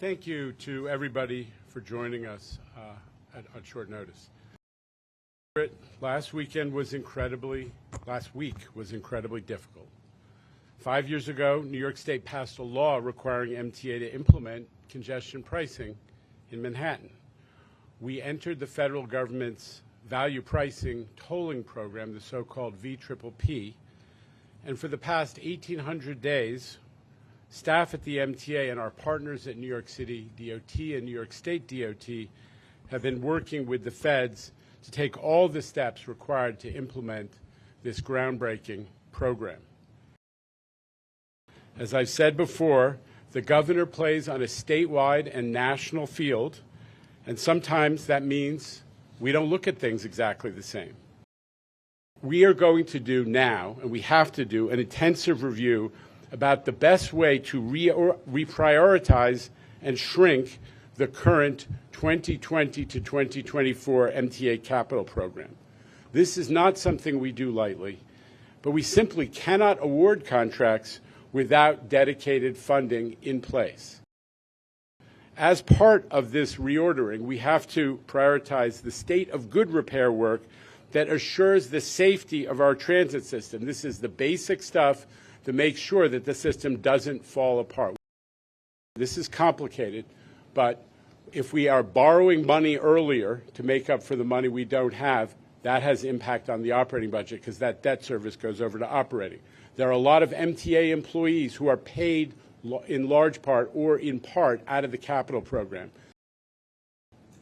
Thank you to everybody for joining us on short notice. Last week was incredibly difficult. 5 years ago, New York State passed a law requiring MTA to implement congestion pricing in Manhattan. We entered the federal government's value pricing tolling program, the so-called VPPP, and for the past 1,800 days, staff at the MTA and our partners at New York City DOT and New York State DOT have been working with the feds to take all the steps required to implement this groundbreaking program. As I've said before, the governor plays on a statewide and national field, and sometimes that means we don't look at things exactly the same. We are going to do now, and we have to do, an intensive review about the best way to reprioritize and shrink the current 2020 to 2024 MTA capital program. This is not something we do lightly, but we simply cannot award contracts without dedicated funding in place. As part of this reordering, we have to prioritize the state of good repair work that assures the safety of our transit system. This is the basic stuff to make sure that the system doesn't fall apart. This is complicated, but if we are borrowing money earlier to make up for the money we don't have, that has impact on the operating budget because that debt service goes over to operating. There are a lot of MTA employees who are paid in large part or in part out of the capital program.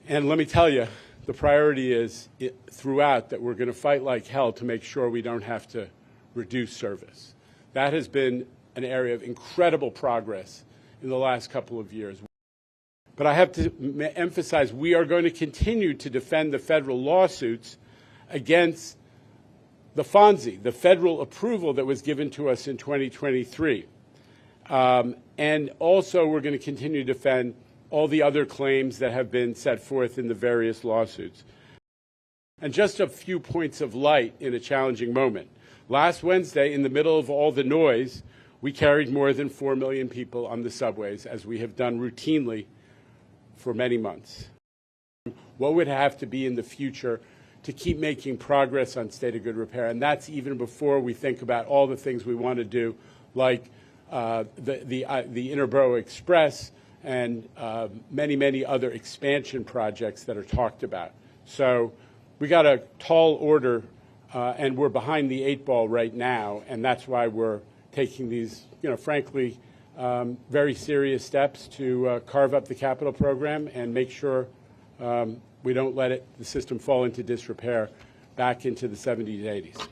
And let me tell you, the priority is throughout that we're going to fight like hell to make sure we don't have to reduce service. That has been an area of incredible progress in the last couple of years. But I have to emphasize we are going to continue to defend the federal lawsuits against the FONSI, the federal approval that was given to us in 2023. And also we're going to continue to defend all the other claims that have been set forth in the various lawsuits. And just a few points of light in a challenging moment. Last Wednesday, in the middle of all the noise, we carried more than 4 million people on the subways, as we have done routinely for many months. What would have to be in the future to keep making progress on state of good repair? And that's even before we think about all the things we want to do, like the Interborough Express and many other expansion projects that are talked about. So we got a tall order, and we're behind the 8 ball right now, and that's why we're taking these, frankly, very serious steps to carve up the capital program and make sure we don't let the system fall into disrepair back into the 70s, 80s.